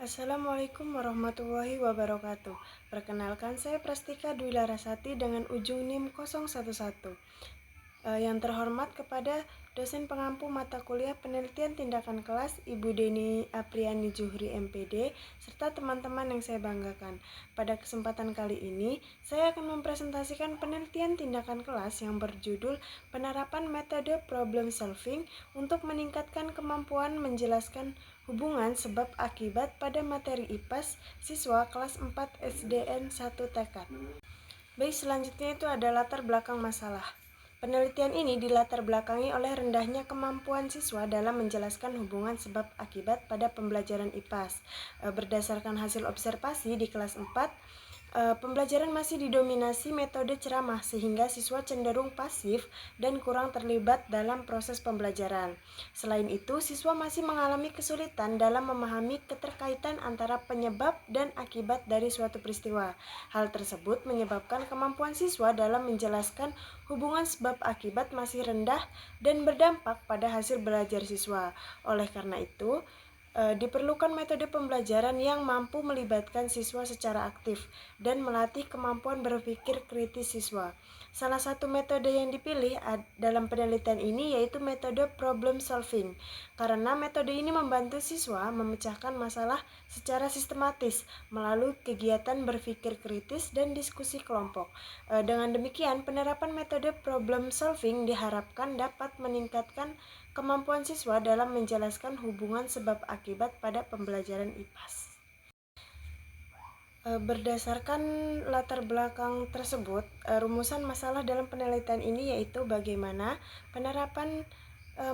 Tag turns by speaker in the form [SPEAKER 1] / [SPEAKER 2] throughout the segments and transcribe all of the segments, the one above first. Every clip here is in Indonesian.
[SPEAKER 1] Assalamualaikum warahmatullahi wabarakatuh. Perkenalkan, saya Prastika Dwi Larasati dengan ujung NIM 011. Yang terhormat kepada dosen pengampu mata kuliah penelitian tindakan kelas Ibu Deni Apriani Juhri MPD serta teman-teman yang saya banggakan. Pada kesempatan kali ini, saya akan mempresentasikan penelitian tindakan kelas yang berjudul penerapan metode problem solving untuk meningkatkan kemampuan menjelaskan hubungan sebab akibat pada materi IPAS siswa kelas 4 SDN 1 TK. Baik, selanjutnya itu ada latar belakang masalah. Penelitian ini dilatar belakangi oleh rendahnya kemampuan siswa dalam menjelaskan hubungan sebab akibat pada pembelajaran IPAS. Berdasarkan hasil observasi di kelas 4, pembelajaran masih didominasi metode ceramah sehingga siswa cenderung pasif dan kurang terlibat dalam proses pembelajaran. Selain itu, siswa masih mengalami kesulitan dalam memahami keterkaitan antara penyebab dan akibat dari suatu peristiwa. Hal tersebut menyebabkan kemampuan siswa dalam menjelaskan hubungan sebab akibat masih rendah dan berdampak pada hasil belajar siswa. Oleh karena itu, diperlukan metode pembelajaran yang mampu melibatkan siswa secara aktif dan melatih kemampuan berpikir kritis siswa. Salah satu metode yang dipilih dalam penelitian ini yaitu metode problem solving, karena metode ini membantu siswa memecahkan masalah secara sistematis melalui kegiatan berpikir kritis dan diskusi kelompok. Dengan demikian, penerapan metode problem solving diharapkan dapat meningkatkan kemampuan siswa dalam menjelaskan hubungan sebab akibat pada pembelajaran IPAS. Berdasarkan latar belakang tersebut, rumusan masalah dalam penelitian ini yaitu bagaimana penerapan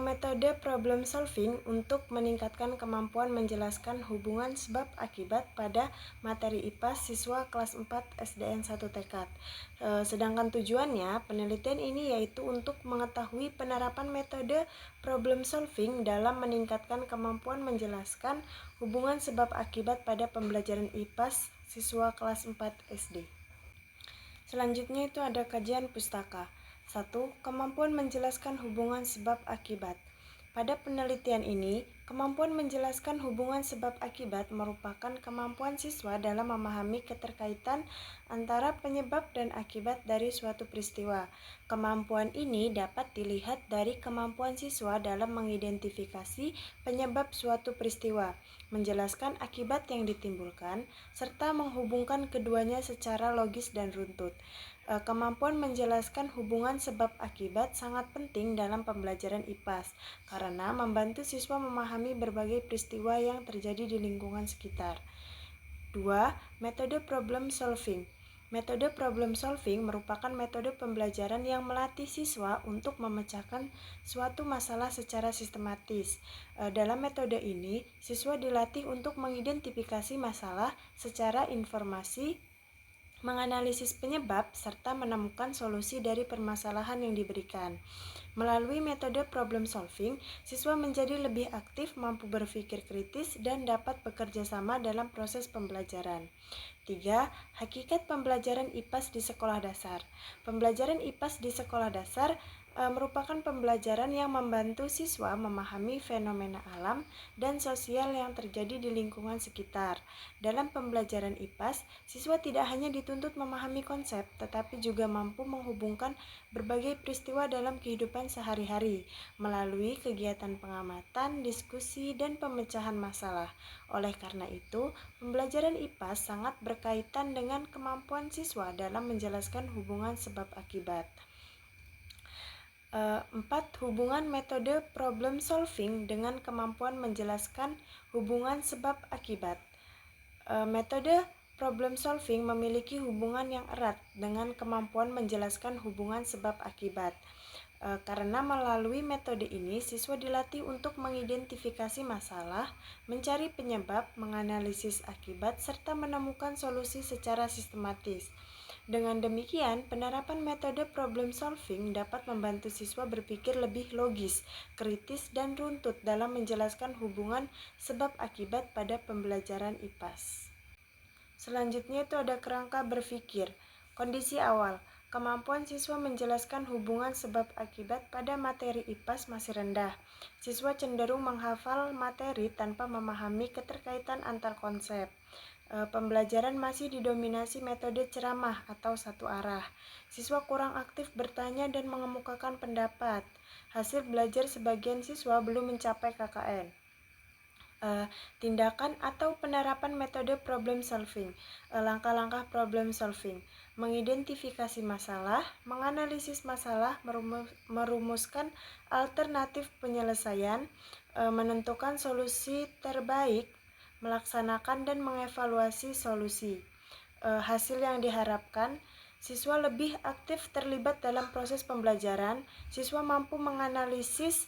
[SPEAKER 1] metode problem solving untuk meningkatkan kemampuan menjelaskan hubungan sebab akibat pada materi IPAS siswa kelas 4 SDN 1 TK. Sedangkan tujuannya penelitian ini yaitu untuk mengetahui penerapan metode problem solving dalam meningkatkan kemampuan menjelaskan hubungan sebab akibat pada pembelajaran IPAS siswa kelas 4 SD. Selanjutnya itu ada kajian pustaka. 1. Kemampuan menjelaskan hubungan sebab akibat. Pada penelitian ini, kemampuan menjelaskan hubungan sebab akibat merupakan kemampuan siswa dalam memahami keterkaitan antara penyebab dan akibat dari suatu peristiwa. Kemampuan ini dapat dilihat dari kemampuan siswa dalam mengidentifikasi penyebab suatu peristiwa, menjelaskan akibat yang ditimbulkan, serta menghubungkan keduanya secara logis dan runtut. Kemampuan menjelaskan hubungan sebab akibat sangat penting dalam pembelajaran IPAS karena membantu siswa memahami berbagai peristiwa yang terjadi di lingkungan sekitar. 2. Metode problem solving. Metode problem solving merupakan metode pembelajaran yang melatih siswa untuk memecahkan suatu masalah secara sistematis. Dalam metode ini, siswa dilatih untuk mengidentifikasi masalah secara informasi, menganalisis penyebab, serta menemukan solusi dari permasalahan yang diberikan. Melalui metode problem solving, siswa menjadi lebih aktif, mampu berpikir kritis, dan dapat bekerja sama dalam proses pembelajaran. 3. Hakikat pembelajaran IPAS di sekolah dasar. Pembelajaran IPAS di sekolah dasar merupakan pembelajaran yang membantu siswa memahami fenomena alam dan sosial yang terjadi di lingkungan sekitar. Dalam pembelajaran IPAS, siswa tidak hanya dituntut memahami konsep, tetapi juga mampu menghubungkan berbagai peristiwa dalam kehidupan sehari-hari melalui kegiatan pengamatan, diskusi, dan pemecahan masalah. Oleh karena itu, pembelajaran IPAS sangat berkaitan dengan kemampuan siswa dalam menjelaskan hubungan sebab akibat. 4. Hubungan metode problem solving dengan kemampuan menjelaskan hubungan sebab akibat. Metode problem solving memiliki hubungan yang erat dengan kemampuan menjelaskan hubungan sebab akibat. Karena melalui metode ini, siswa dilatih untuk mengidentifikasi masalah, mencari penyebab, menganalisis akibat, serta menemukan solusi secara sistematis. Dengan demikian, penerapan metode problem solving dapat membantu siswa berpikir lebih logis, kritis, dan runtut dalam menjelaskan hubungan sebab akibat pada pembelajaran IPAS. Selanjutnya itu ada kerangka berpikir. Kondisi awal. kemampuan siswa menjelaskan hubungan sebab akibat pada materi IPAS masih rendah. Siswa cenderung menghafal materi tanpa memahami keterkaitan antar konsep. Pembelajaran masih didominasi metode ceramah atau satu arah. Siswa kurang aktif bertanya dan mengemukakan pendapat. Hasil belajar sebagian siswa belum mencapai KKN. Tindakan atau penerapan metode problem solving. Langkah-langkah problem solving: mengidentifikasi masalah, menganalisis masalah, merumuskan alternatif penyelesaian, menentukan solusi terbaik, melaksanakan dan mengevaluasi solusi. Hasil yang diharapkan: siswa lebih aktif terlibat dalam proses pembelajaran, siswa mampu menganalisis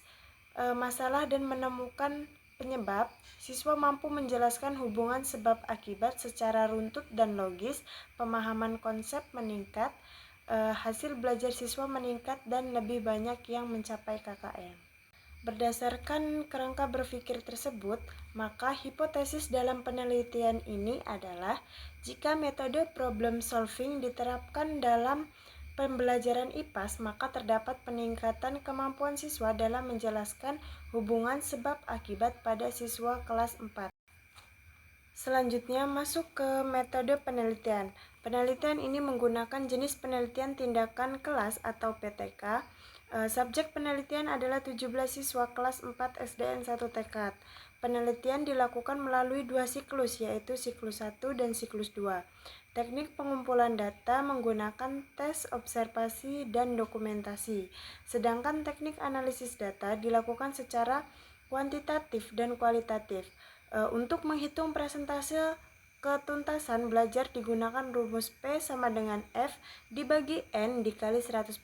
[SPEAKER 1] masalah dan menemukan penyebab, siswa mampu menjelaskan hubungan sebab akibat secara runtut dan logis, pemahaman konsep meningkat, hasil belajar siswa meningkat dan lebih banyak yang mencapai KKN. Berdasarkan kerangka berpikir tersebut, maka hipotesis dalam penelitian ini adalah jika metode problem solving diterapkan dalam pembelajaran IPAS, maka terdapat peningkatan kemampuan siswa dalam menjelaskan hubungan sebab akibat pada siswa kelas 4. Selanjutnya masuk ke metode penelitian. Penelitian ini menggunakan jenis penelitian tindakan kelas atau PTK. Subjek penelitian adalah 17 siswa kelas 4 SDN 1 Tekad. Penelitian dilakukan melalui 2 siklus, yaitu siklus 1 dan siklus 2. Teknik pengumpulan data menggunakan tes, observasi, dan dokumentasi. Sedangkan teknik analisis data dilakukan secara kuantitatif dan kualitatif. Untuk menghitung persentase ketuntasan belajar digunakan rumus P sama dengan F dibagi N dikali 100%.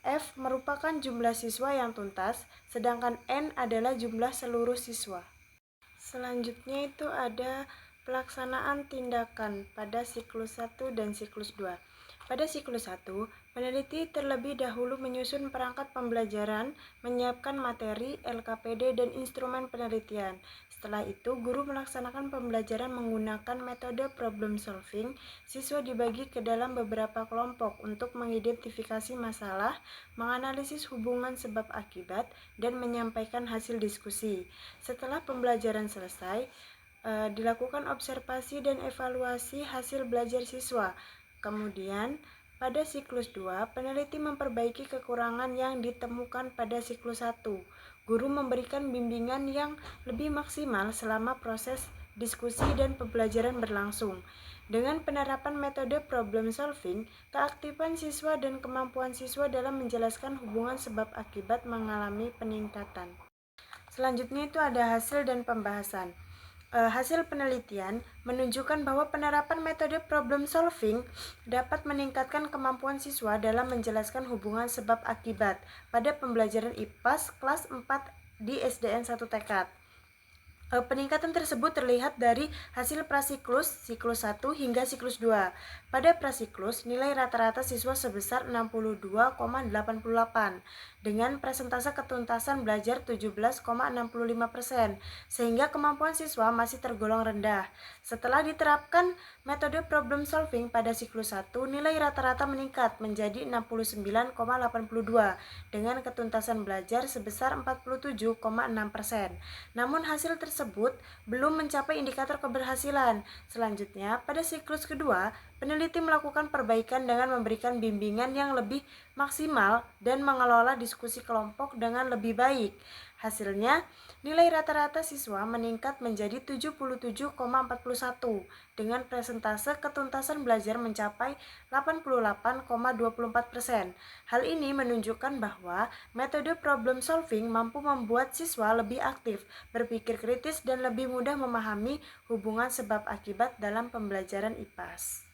[SPEAKER 1] F merupakan jumlah siswa yang tuntas, sedangkan N adalah jumlah seluruh siswa. Selanjutnya itu ada pelaksanaan tindakan pada siklus 1 dan siklus 2. Pada siklus 1, peneliti terlebih dahulu menyusun perangkat pembelajaran, menyiapkan materi, LKPD, dan instrumen penelitian. Setelah itu, guru melaksanakan pembelajaran menggunakan metode problem solving. Siswa dibagi ke dalam beberapa kelompok untuk mengidentifikasi masalah, menganalisis hubungan sebab akibat, dan menyampaikan hasil diskusi. Setelah pembelajaran selesai, dilakukan observasi dan evaluasi hasil belajar siswa. Kemudian, pada siklus 2, peneliti memperbaiki kekurangan yang ditemukan pada siklus 1. Guru memberikan bimbingan yang lebih maksimal selama proses diskusi dan pembelajaran berlangsung. Dengan penerapan metode problem solving, keaktifan siswa dan kemampuan siswa dalam menjelaskan hubungan sebab akibat mengalami peningkatan. Selanjutnya itu ada hasil dan pembahasan. Hasil penelitian menunjukkan bahwa penerapan metode problem solving dapat meningkatkan kemampuan siswa dalam menjelaskan hubungan sebab akibat pada pembelajaran IPAS kelas 4 di SDN 1 Tekad. Peningkatan tersebut terlihat dari hasil prasiklus siklus 1 hingga siklus 2. Pada prasiklus, nilai rata-rata siswa sebesar 62,88 dengan persentase ketuntasan belajar 17,65%, sehingga kemampuan siswa masih tergolong rendah. Setelah diterapkan metode problem solving pada siklus 1, nilai rata-rata meningkat menjadi 69,82 dengan ketuntasan belajar sebesar 47,6%. Namun hasil tersebut belum mencapai indikator keberhasilan. Selanjutnya, pada siklus kedua, peneliti melakukan perbaikan dengan memberikan bimbingan yang lebih maksimal dan mengelola diskusi kelompok dengan lebih baik. Hasilnya, nilai rata-rata siswa meningkat menjadi 77,41 dengan persentase ketuntasan belajar mencapai 88,24%. Hal ini menunjukkan bahwa metode problem solving mampu membuat siswa lebih aktif, berpikir kritis, dan lebih mudah memahami hubungan sebab akibat dalam pembelajaran IPAS.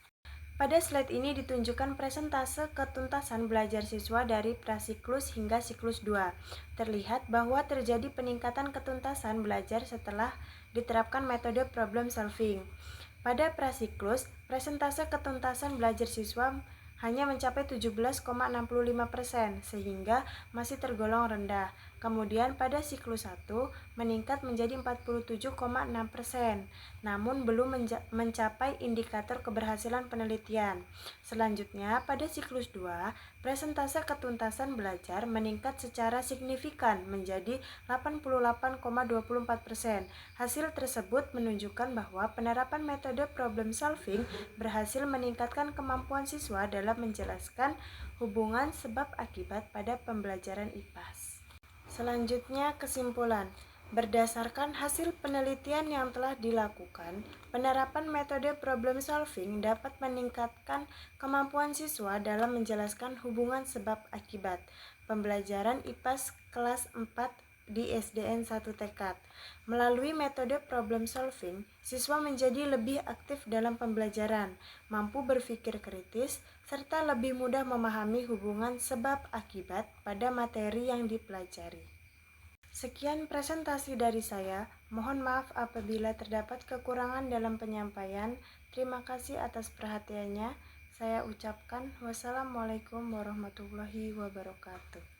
[SPEAKER 1] Pada slide ini ditunjukkan presentase ketuntasan belajar siswa dari prasiklus hingga siklus 2. Terlihat bahwa terjadi peningkatan ketuntasan belajar setelah diterapkan metode problem solving. Pada prasiklus, presentase ketuntasan belajar siswa hanya mencapai 17,65%, sehingga masih tergolong rendah. Kemudian pada siklus 1 meningkat menjadi 47,6%, namun belum mencapai indikator keberhasilan penelitian. Selanjutnya, pada siklus 2, presentase ketuntasan belajar meningkat secara signifikan menjadi 88,24%. Hasil tersebut menunjukkan bahwa penerapan metode problem solving berhasil meningkatkan kemampuan siswa dalam menjelaskan hubungan sebab akibat pada pembelajaran IPAS. Selanjutnya, kesimpulan. Berdasarkan hasil penelitian yang telah dilakukan, penerapan metode problem solving dapat meningkatkan kemampuan siswa dalam menjelaskan hubungan sebab akibat pembelajaran IPAS kelas 4 di SDN 1 Tekad. Melalui metode problem solving, siswa menjadi lebih aktif dalam pembelajaran, mampu berpikir kritis, serta lebih mudah memahami hubungan sebab akibat pada materi yang dipelajari. Sekian presentasi dari saya. Mohon maaf apabila terdapat kekurangan dalam penyampaian. Terima kasih atas perhatiannya. Saya ucapkan wassalamualaikum warahmatullahi wabarakatuh.